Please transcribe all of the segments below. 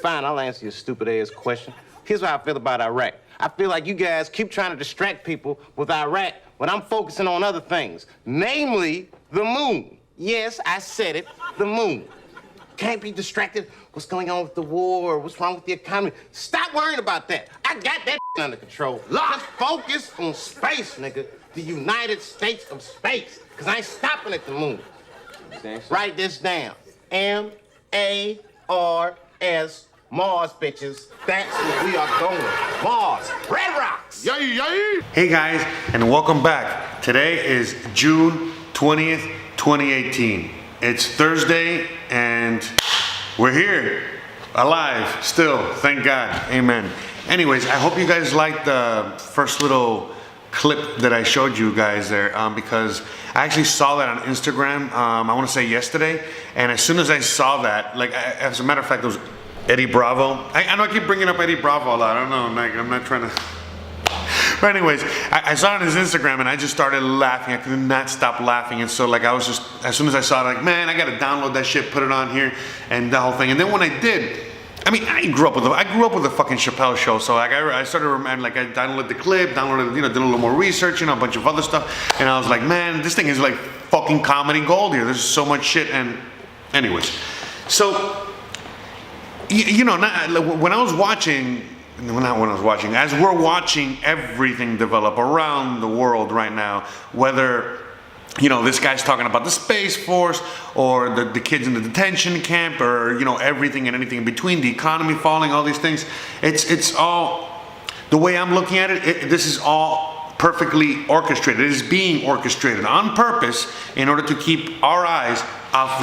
Fine, I'll answer your stupid ass question. Here's how I feel about Iraq. I feel like you guys keep trying to distract people with Iraq when I'm focusing on other things, namely the moon. Yes, I said it, the moon. Can't be distracted. What's going on with the war? What's wrong with the economy? Stop worrying about that. I got that under control. Just focus on space, nigga. The United States of space. Because I ain't stopping at the moon. Write this down. M-A-R-S. Mars, bitches. That's where we are going. Mars. Red rocks. Yay, yay. Hey guys, and welcome back. Today is June 20th, 2018. It's Thursday, and we're here, alive, still, thank God, amen. Anyways, I hope you guys liked the first little clip that I showed you guys there, because I actually saw that on Instagram, I want to say yesterday, and as soon as I saw that, like, as a matter of fact, it was Eddie Bravo. I know I keep bringing up Eddie Bravo a lot, I don't know, like, I'm not trying to... But anyways, I saw it on his Instagram and I just started laughing. I could not stop laughing. And so like I was just, as soon as I saw it, like, man, I gotta download that shit, put it on here, and the whole thing. And then when I did, I mean, I grew up with the fucking Chappelle Show. So like I started remembering, like I downloaded the clip, downloaded, did a little more research, a bunch of other stuff. And I was like, man, this thing is like fucking comedy gold here. There's so much shit. And anyways, so, when I was watching, as we're watching everything develop around the world right now, whether, this guy's talking about the Space Force or the kids in the detention camp or, everything and anything in between, the economy falling, all these things, it's all, the way I'm looking at it, this is all perfectly orchestrated. It is being orchestrated on purpose in order to keep our eyes off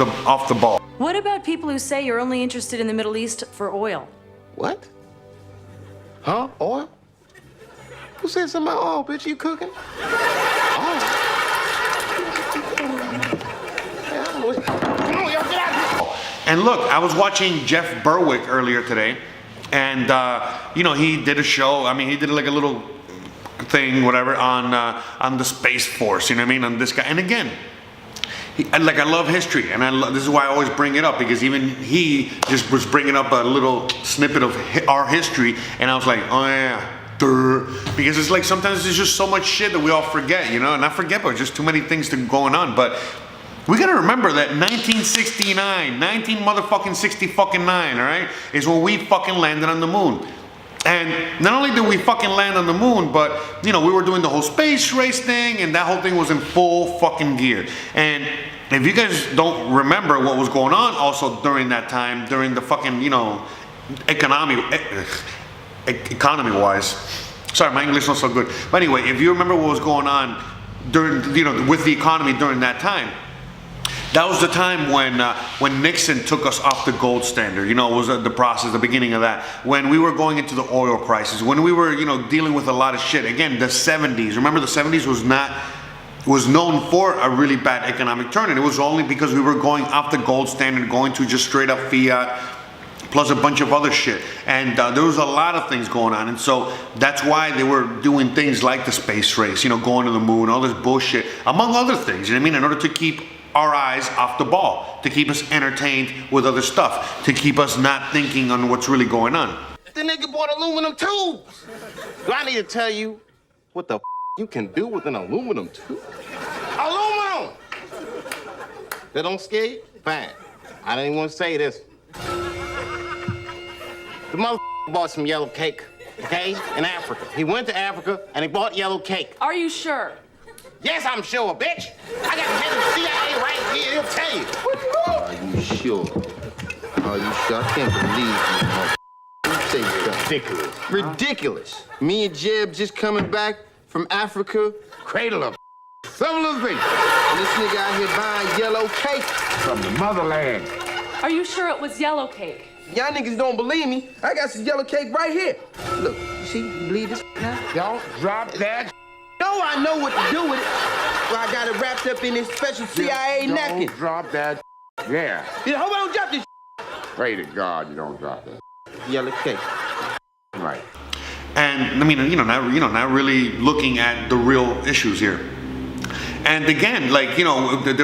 the ball. What about people who say you're only interested in the Middle East for oil? What? Huh? Oil? Who said something about oil, bitch? You cooking? Oil? Come on, yo, get out of here. And look, I was watching Jeff Berwick earlier today, and he did a show. I mean, he did like a little thing, whatever, on the Space Force. On this guy. And again, I love history, and this is why I always bring it up, because even he just was bringing up a little snippet of our history, and I was like, oh yeah, because it's like sometimes there's just so much shit that we all forget, not forget, but just too many things going on. But we gotta remember that 1969, all right, is when we fucking landed on the moon. And not only did we fucking land on the moon, but, we were doing the whole space race thing, and that whole thing was in full fucking gear. And if you guys don't remember what was going on also during that time, during the fucking, economy-wise. Sorry, my English is not so good. But anyway, if you remember what was going on during, with the economy during that time, that was the time when Nixon took us off the gold standard. It was the process, the beginning of that. When we were going into the oil crisis, when we were, dealing with a lot of shit. Again, the 70s. Remember, the 70s was known for a really bad economic turn, and it was only because we were going off the gold standard, going to just straight up fiat, plus a bunch of other shit. And there was a lot of things going on. And so that's why they were doing things like the space race, going to the moon, all this bullshit, among other things, in order to keep our eyes off the ball, to keep us entertained with other stuff, to keep us not thinking on what's really going on. The nigga bought aluminum tubes. Do I need to tell you what the you can do with an aluminum tube? Aluminum! That don't scare you? Fine. I didn't even want to say this. The motherfucker bought some yellow cake, okay, in Africa. He went to Africa and he bought yellow cake. Are you sure? Yes, I'm sure, bitch. I got the head of the CIA right here. He'll tell you. Are you sure? Are you sure? I can't believe you, Ridiculous. Ridiculous. Me and Jeb just coming back from Africa. Cradle of civilization. And this nigga out here buying yellow cake. From the motherland. Are you sure it was yellow cake? Y'all niggas don't believe me. I got some yellow cake right here. Look, you see, you believe this now? Don't drop that. No, I know what to do with it. Well, I got it wrapped up in this special CIA napkin. Don't drop that. Yeah. You know, hope I don't drop this. Pray to God you don't drop that. Yellow cake. Right. And I mean, not really looking at the real issues here. And again, like, they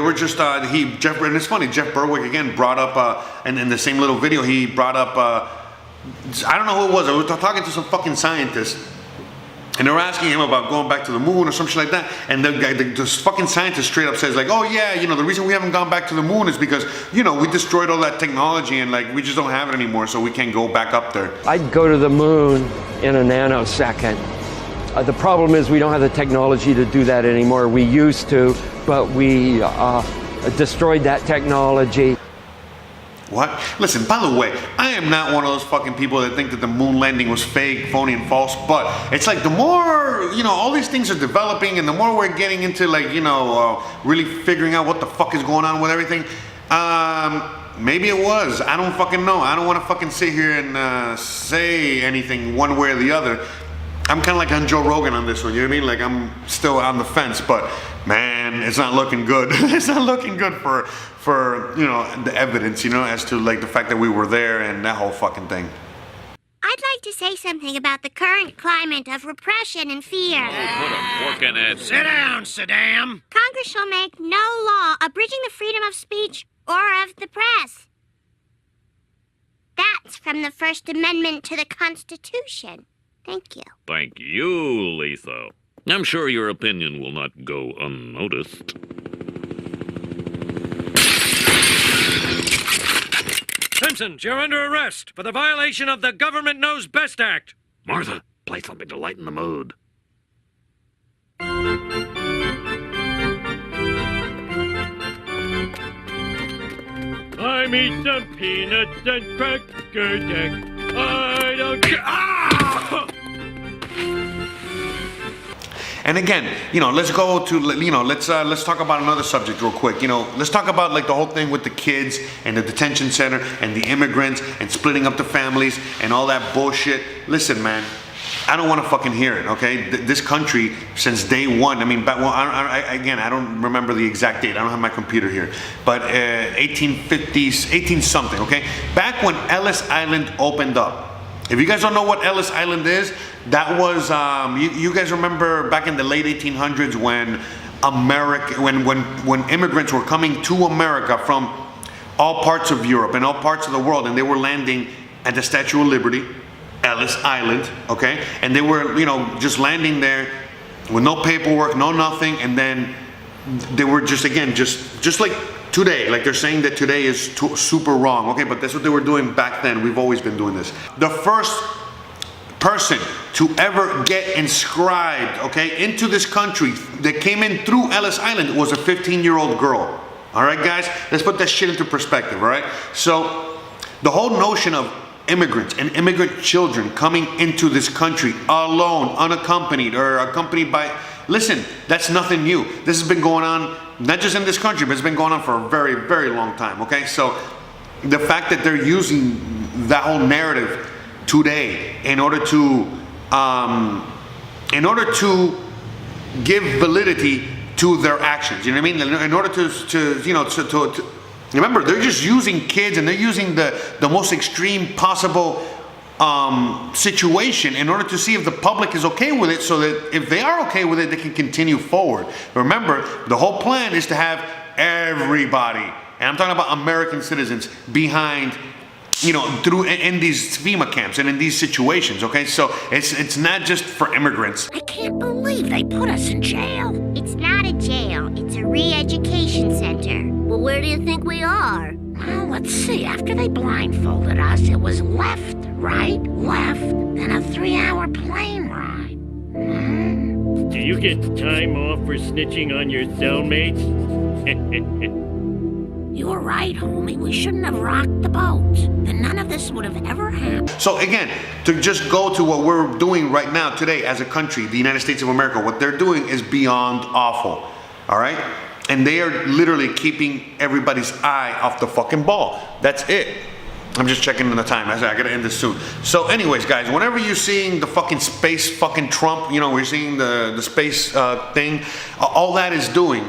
were just, and it's funny, Jeff Berwick again brought up, and in the same little video, he brought up I don't know who it was. I was talking to some fucking scientist, and they were asking him about going back to the moon or some shit like that. And the guy, this fucking scientist straight up says like, oh yeah, you know, the reason we haven't gone back to the moon is because, you know, we destroyed all that technology and like we just don't have it anymore, so we can't go back up there. I'd go to the moon in a nanosecond. The problem is we don't have the technology to do that anymore. We used to, but we destroyed that technology. What? Listen, by the way, I am not one of those fucking people that think that the moon landing was fake, phony, and false, but it's like the more, you know, all these things are developing and the more we're getting into like, you know, really figuring out what the fuck is going on with everything, maybe it was. I don't fucking know. I don't want to fucking sit here and say anything one way or the other. I'm kind of like on Joe Rogan on this one, you know what I mean? Like I'm still on the fence, but man, it's not looking good. It's not looking good for you know, the evidence, you know, as to like the fact that we were there and that whole fucking thing. I'd like to say something about the current climate of repression and fear. Put a fork in it. Sit down, Saddam. Congress shall make no law abridging the freedom of speech or of the press. That's from the First Amendment to the Constitution. Thank you. Thank you, Lisa. I'm sure your opinion will not go unnoticed. Simpsons, you're under arrest for the violation of the Government Knows Best Act. Martha, play something to lighten the mood. I eat some peanuts and cracker jack. I don't care. Ah! And again, you know, let's go to, you know, let's talk about another subject real quick. You know, let's talk about like the whole thing with the kids and the detention center and the immigrants and splitting up the families and all that bullshit. Listen, man, I don't want to fucking hear it. Okay, this country since day one. I mean, again, I don't remember the exact date. I don't have my computer here, but 1850s, 18 something. Okay, back when Ellis Island opened up. If you guys don't know what Ellis Island is, that was, you guys remember back in the late 1800s when when immigrants were coming to America from all parts of Europe and all parts of the world, and they were landing at the Statue of Liberty, Ellis Island, okay? And they were, you know, just landing there with no paperwork, no nothing, and then they were just, again, just like today, like they're saying that today is super wrong, okay, but that's what they were doing back then. We've always been doing this. The first person to ever get inscribed, okay, into this country that came in through Ellis Island was a 15-year-old girl. All right, guys, let's put that shit into perspective, all right? So the whole notion of immigrants and immigrant children coming into this country alone, unaccompanied, or accompanied by, listen, that's nothing new. This has been going on, not just in this country, but it's been going on for a very, very long time, okay? So the fact that they're using that whole narrative today in order to give validity to their actions, you know what I mean? In order to remember, they're just using kids and they're using the most extreme possible situation in order to see if the public is okay with it, so that if they are okay with it, they can continue forward. Remember, the whole plan is to have everybody, and I'm talking about American citizens, behind, you know, in these FEMA camps and in these situations, okay? So it's not just for immigrants. I can't believe they put us in jail. It's not a jail, it's a re-education center. Well, where do you think we are? Well, let's see. After they blindfolded us, it was left, right, left, then a 3-hour plane ride. Do you get time off for snitching on your cellmates? You were right, homie. We shouldn't have rocked the boat. Then none of this would have ever happened. So again, to just go to what we're doing right now today as a country, the United States of America, what they're doing is beyond awful, all right? And they are literally keeping everybody's eye off the fucking ball. That's it. I'm just checking in the time. I gotta end this soon. So anyways, guys, whenever you're seeing the fucking space fucking Trump, you know, we're seeing the space thing, all that is doing.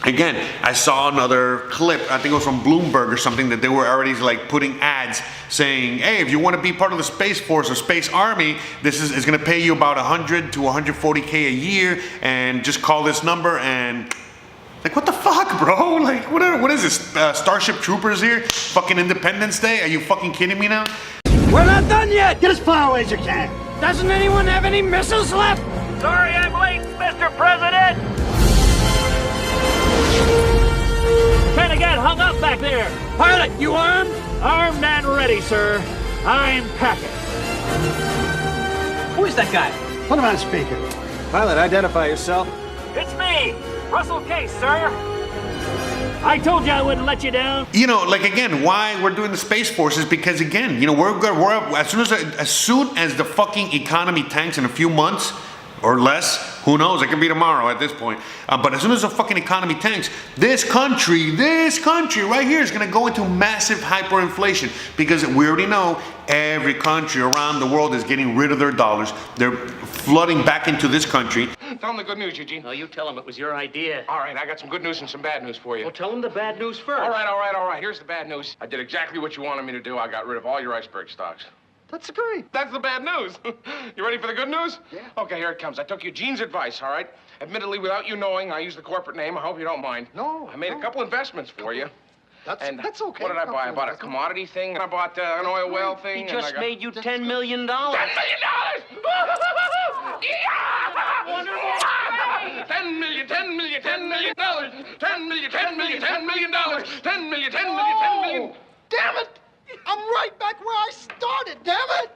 Again, I saw another clip, I think it was from Bloomberg or something, that they were already like putting ads saying, hey, if you want to be part of the Space Force or Space Army, this is going to pay you about 100 to 140K a year, and just call this number. And like, what the fuck, bro? Like, what is this? Starship Troopers here? Fucking Independence Day? Are you fucking kidding me now? We're not done ahead. Get as far away as you can. Doesn't anyone have any missiles left? Sorry I'm late, Mr. President! Kinda got hung up back there. Pilot, you armed? Armed and ready, sir. I'm packing. Who is that guy? Put him on speaker. Pilot, identify yourself. It's me, Russell Case, sir. I told you I wouldn't let you down. You know, like again, why we're doing the Space Force is because again, you know, we're as soon as the fucking economy tanks in a few months or less, who knows? It could be tomorrow at this point. But as soon as the fucking economy tanks, this country right here is going to go into massive hyperinflation because we already know every country around the world is getting rid of their dollars. They're flooding back into this country. Tell him the good news, Eugene. No, you tell him it was your idea. All right, I got some good news and some bad news for you. Well, tell him the bad news first. All right. Here's the bad news. I did exactly what you wanted me to do. I got rid of all your iceberg stocks. That's great. That's the bad news. You ready for the good news? Yeah. Okay, here it comes. I took Eugene's advice, all right? Admittedly, without you knowing, I used the corporate name. I hope you don't mind. No. I made a couple investments for you. That's okay. What did I buy? I bought a commodity thing, and I bought an oil well thing. He just made you $10 million. $10 million! $10 million, $10 million, $10 million, $10 million, $10 million, $10 million, $10 million, $10 million. Damn it! I'm right back where I started, damn it!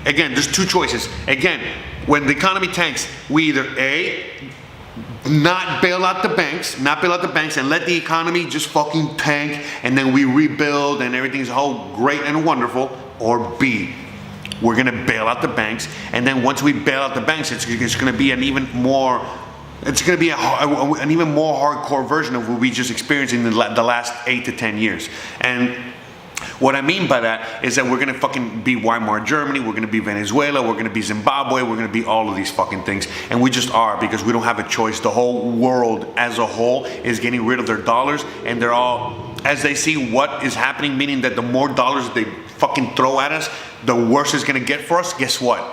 Again, there's two choices. Again, when the economy tanks, we either A, not bail out the banks and let the economy just fucking tank and then we rebuild and everything's all great and wonderful, or B, we're gonna bail out the banks and then once we bail out the banks, it's gonna be an even more hardcore version of what we just experienced in the last 8 to 10 years. And what I mean by that is that we're gonna fucking be Weimar Germany, we're gonna be Venezuela, we're gonna be Zimbabwe, we're gonna be all of these fucking things. And we just are, because we don't have a choice. The whole world as a whole is getting rid of their dollars, and they're all, as they see what is happening, meaning that the more dollars they fucking throw at us, the worse it's gonna get for us. Guess what?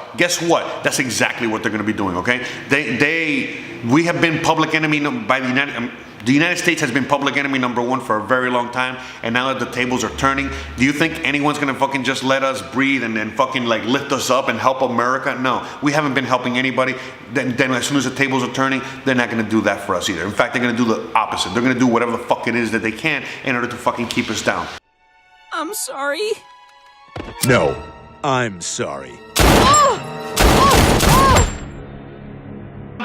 That's exactly what they're gonna be doing, okay? We have been public enemy by the United States has been public enemy #1 for a very long time, and now that the tables are turning, do you think anyone's gonna fucking just let us breathe and then fucking like lift us up and help America? No, we haven't been helping anybody. Then as soon as the tables are turning, they're not gonna do that for us either. In fact, they're gonna do the opposite. They're gonna do whatever the fuck it is that they can in order to fucking keep us down. I'm sorry. No, I'm sorry.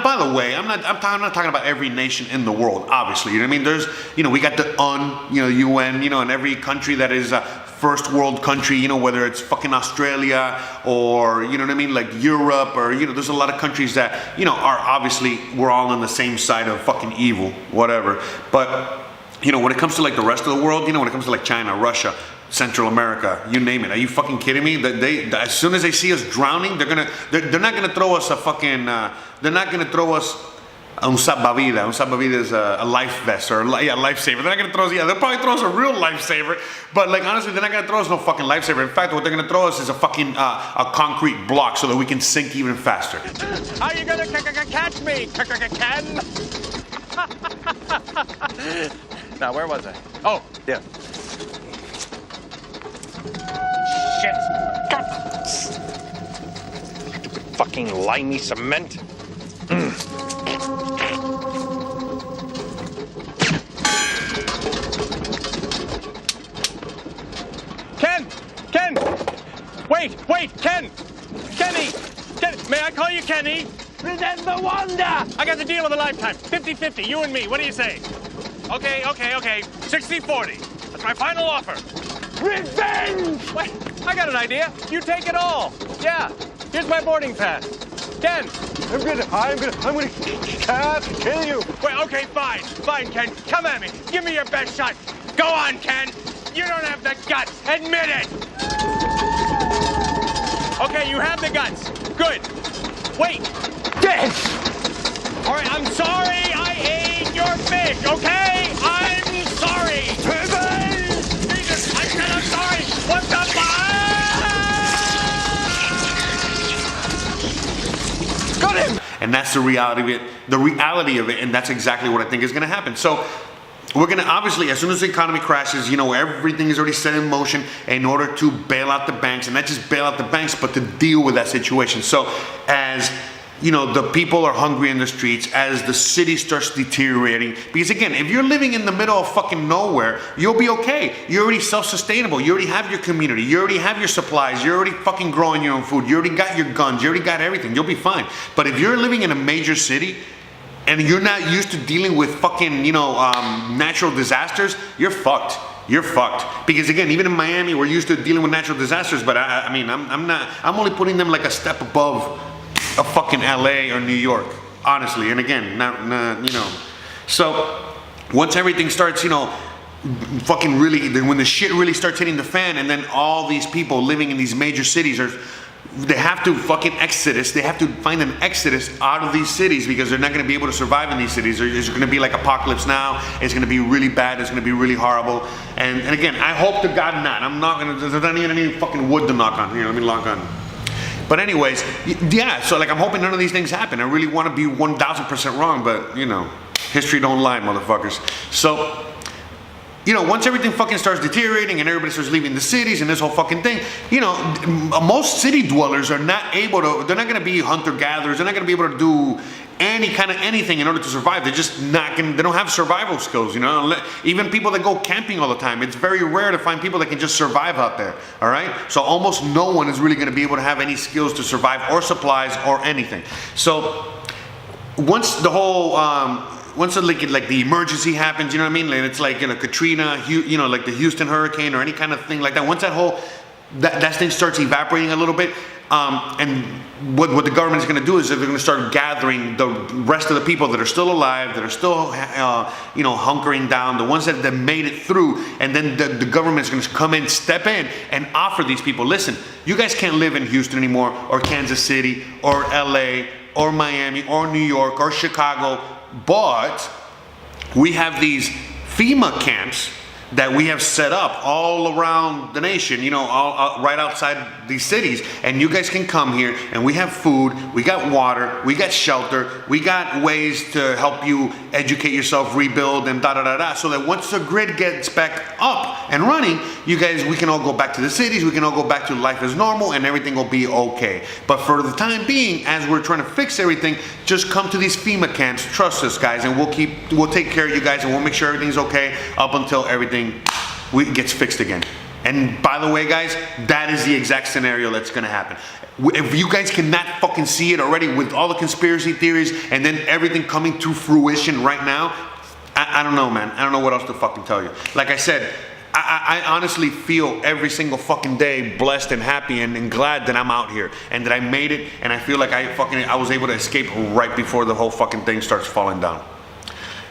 By the way, I'm not talking about every nation in the world, obviously. You know what I mean? There's, you know, we got the UN, you know, and every country that is a first world country, you know, whether it's fucking Australia or, you know what I mean, like Europe, or, you know, there's a lot of countries that, you know, are obviously, we're all on the same side of fucking evil, whatever. But, you know, when it comes to like the rest of the world, you know, when it comes to like China, Russia, Central America, you name it. Are you fucking kidding me? That as soon as they see us drowning, they're not gonna throw us a fucking, they're not gonna throw us un salvavidas. Un salvavidas is a life vest or a lifesaver. They're not gonna throw us, they'll probably throw us a real lifesaver, but like honestly, they're not gonna throw us no fucking lifesaver. In fact, what they're gonna throw us is a fucking a concrete block so that we can sink even faster. How you gonna catch me, Ken? Now, where was I? Oh, yeah. Shit. Stupid fucking limey cement. Ken! Wait, Ken! Kenny! May I call you Kenny? Remember Wanda! I got the deal of a lifetime. 50-50, you and me. What do you say? Okay. 60-40. That's my final offer. Revenge! Wait, I got an idea. You take it all. Yeah, here's my boarding pass. Ken! I'm gonna kill you. Wait, okay, fine, Ken. Come at me. Give me your best shot. Go on, Ken. You don't have the guts. Admit it. Okay, you have the guts. Good. Wait. Dead. All right, I'm sorry I ate your fish, okay? I'm sorry. Jesus, I said I'm sorry. What the fuck? Got him. And that's the reality of it. And that's exactly what I think is going to happen. So, we're gonna, obviously, as soon as the economy crashes, you know, everything is already set in motion in order to bail out the banks, and not just bail out the banks, but to deal with that situation. So as you know, the people are hungry in the streets, as the city starts deteriorating, because again, if you're living in the middle of fucking nowhere, you'll be okay. You're already self-sustainable. You already have your community. You already have your supplies. You're already fucking growing your own food. You already got your guns. You already got everything. You'll be fine. But if you're living in a major city, and you're not used to dealing with fucking, you know, natural disasters, you're fucked. You're fucked. Because again, even in Miami, we're used to dealing with natural disasters, but I mean, I'm only putting them like a step above a fucking LA or New York, honestly. And again, you know. So once everything starts, you know, fucking really, when the shit really starts hitting the fan, and then all these people living in these major cities they have to fucking exodus. They have to find an exodus out of these cities because they're not going to be able to survive in these cities. There's going to be like apocalypse now. It's going to be really bad. It's going to be really horrible. And again, I hope to God not. I'm not going to, there's not even any fucking wood to knock on. Here, let me knock on. But anyways, yeah, so like I'm hoping none of these things happen. I really want to be 1000% wrong, but you know, history don't lie, motherfuckers. So, you know, once everything fucking starts deteriorating and everybody starts leaving the cities and this whole fucking thing, you know, most city dwellers are not able to, they're not going to be hunter-gatherers. They're not going to be able to do any kind of anything in order to survive. They're just not going to, they don't have survival skills, you know. Even people that go camping all the time, it's very rare to find people that can just survive out there, all right? So almost no one is really going to be able to have any skills to survive or supplies or anything. So once the whole, once like the emergency happens, you know what I mean? Like it's like, you know, Katrina, you know, like the Houston hurricane or any kind of thing like that. Once that whole, that thing starts evaporating a little bit, and what the government is going to do is they're going to start gathering the rest of the people that are still alive, that are still, you know, hunkering down, the ones that made it through, and then the government is going to come in, step in, and offer these people, listen, you guys can't live in Houston anymore, or Kansas City, or LA, or Miami, or New York, or Chicago, but we have these FEMA camps that we have set up all around the nation, you know, all right outside these cities, and you guys can come here, and we have food, we got water, we got shelter, we got ways to help you educate yourself, rebuild, and da-da-da-da, so that once the grid gets back up and running, you guys, we can all go back to the cities, we can all go back to life as normal, and everything will be okay. But for the time being, as we're trying to fix everything, just come to these FEMA camps, trust us, guys, and we'll take care of you guys, and we'll make sure everything's okay up until everything gets fixed again. And by the way, guys, that is the exact scenario that's going to happen. If you guys cannot fucking see it already with all the conspiracy theories and then everything coming to fruition right now, I don't know, man. I don't know what else to fucking tell you. Like I said, I honestly feel every single fucking day blessed and happy and glad that I'm out here and that I made it, and I feel like I was able to escape right before the whole fucking thing starts falling down.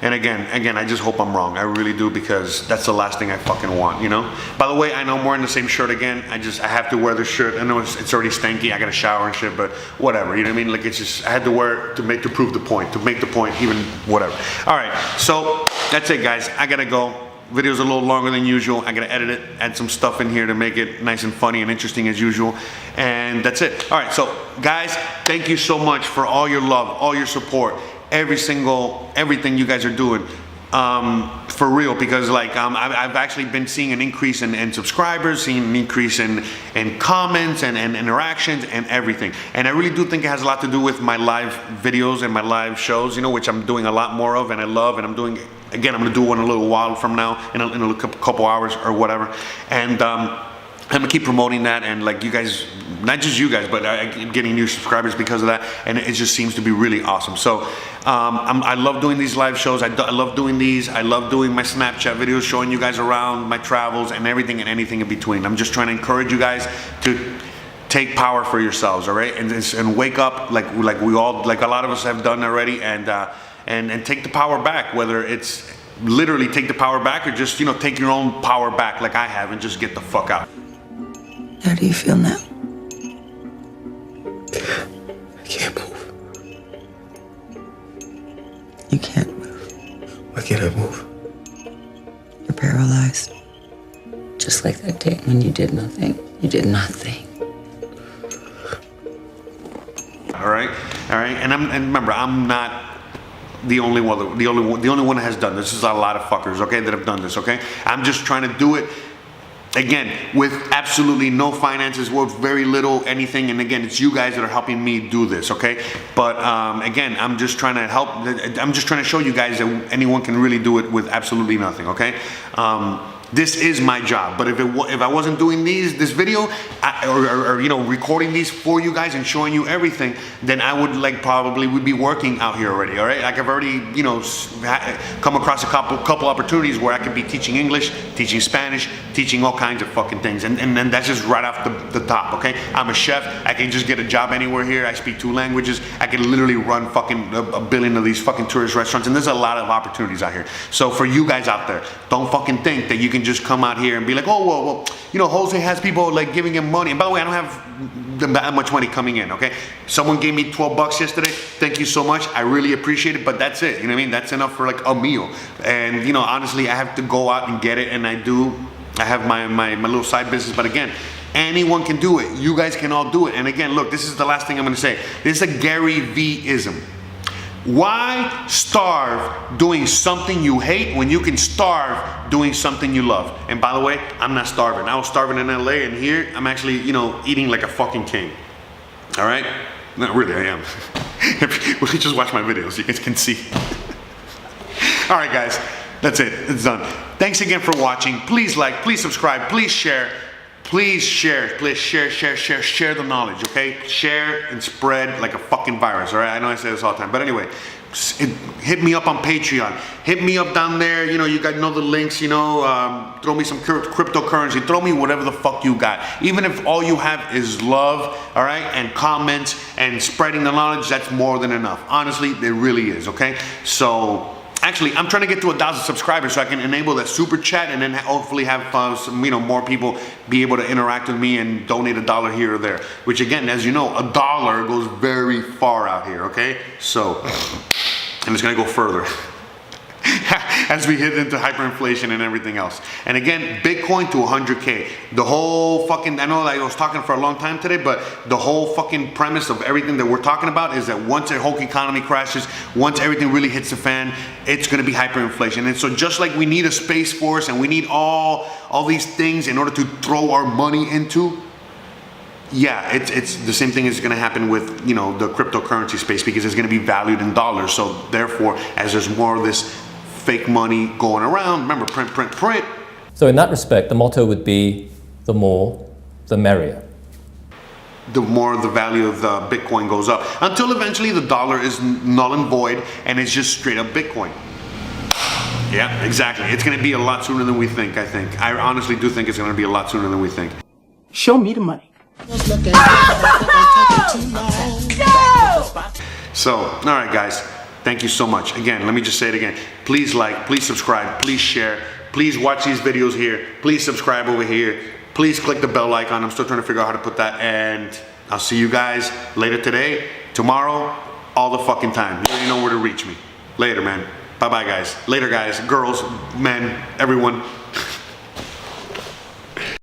And again, I just hope I'm wrong. I really do, because that's the last thing I fucking want, you know? By the way, I know I'm wearing the same shirt again. I have to wear this shirt. I know it's already stanky. I got to shower and shit, but whatever, you know what I mean? Like, it's just, I had to wear it to prove the point, to make the point, even whatever. All right, so that's it, guys. I got to go. Video's a little longer than usual. I gotta edit it, add some stuff in here to make it nice and funny and interesting as usual. And that's it. All right, so guys, thank you so much for all your love, all your support, everything you guys are doing. For real, because like I've actually been seeing an increase in subscribers, seeing an increase in comments and interactions and everything. And I really do think it has a lot to do with my live videos and my live shows, you know, which I'm doing a lot more of and I love, and I'm doing, again, I'm gonna do one a little while from now, in a couple hours or whatever. And I'm gonna keep promoting that, and like you guys, not just you guys, but I'm getting new subscribers because of that, and it just seems to be really awesome. So I love doing these live shows. I love doing these. I love doing my Snapchat videos, showing you guys around my travels and everything and anything in between. I'm just trying to encourage you guys to take power for yourselves, all right, and wake up like we all, like a lot of us have done already, and take the power back, whether it's literally take the power back or just, you know, take your own power back like I have and just get the fuck out. How do you feel now? I can't move. You can't move. Why can't I move? You're paralyzed. Just like that day when you did nothing. You did nothing. All right. And remember, I'm not the only one that has done this. There's a lot of fuckers, okay, that have done this, okay? I'm just trying to do it, again, with absolutely no finances, with very little anything, and again, it's you guys that are helping me do this, okay? But again, I'm just trying to help, I'm just trying to show you guys that anyone can really do it with absolutely nothing, okay? This is my job, but if I wasn't doing this video, or you know, recording these for you guys and showing you everything, then I would probably would be working out here already, all right? Like I've already, you know, come across a couple opportunities where I could be teaching English, teaching Spanish, teaching all kinds of fucking things, and that's just right off the top, okay? I'm a chef. I can just get a job anywhere here. I speak 2 languages. I can literally run fucking a billion of these fucking tourist restaurants, and there's a lot of opportunities out here. So for you guys out there, don't fucking think that you can just come out here and be like, oh, well, you know, Jose has people like giving him money. And by the way, I don't have that much money coming in, okay? Someone gave me 12 bucks yesterday. Thank you so much. I really appreciate it, but that's it. You know what I mean? That's enough for like a meal. And, you know, honestly, I have to go out and get it, and I have my little side business, but again, anyone can do it. You guys can all do it. And again, look, this is the last thing I'm gonna say. This is a Gary V-ism. Why starve doing something you hate when you can starve doing something you love? And by the way, I'm not starving. I was starving in LA, and here I'm actually, you know, eating like a fucking king. All right? Not really, I am. Well, you just watch my videos, you guys can see. All right, guys, that's it. It's done. Thanks again for watching. Please like, please subscribe, please share. Please share the knowledge, okay? Share and spread like a fucking virus, all right? I know I say this all the time, but anyway, hit me up on Patreon. Hit me up down there, you know, you guys know the links, you know, throw me some cryptocurrency, throw me whatever the fuck you got. Even if all you have is love, all right, and comments and spreading the knowledge, that's more than enough. Honestly, it really is, okay? So, actually, I'm trying to get to 1,000 subscribers so I can enable that super chat, and then hopefully have some, you know, more people be able to interact with me and donate $1 here or there. Which again, as you know, $1 goes very far out here. Okay, so and it's gonna go further as we hit into hyperinflation and everything else. And again, Bitcoin to 100K. The whole fucking, I know I was talking for a long time today, but the whole fucking premise of everything that we're talking about is that once the whole economy crashes, once everything really hits the fan, it's gonna be hyperinflation. And so just like we need a space force and we need all these things in order to throw our money into, yeah, it's the same thing is going to happen with, you know, the cryptocurrency space, because it's going to be valued in dollars. So therefore, as there's more of this fake money going around, remember, print. So in that respect, the motto would be, the more, the merrier. The more the value of the Bitcoin goes up, until eventually the dollar is null and void and it's just straight up Bitcoin. Yeah, exactly. It's going to be a lot sooner than we think, I think. I honestly do think it's going to be a lot sooner than we think. Show me the money. So, all right, guys, thank you so much. Again, let me just say it again. Please like, please subscribe, please share, please watch these videos here, please subscribe over here, please click the bell icon. I'm still trying to figure out how to put that, and I'll see you guys later today, tomorrow, all the fucking time. You already know where to reach me. Later, man. Bye-bye, guys. Later, guys, girls, men, everyone.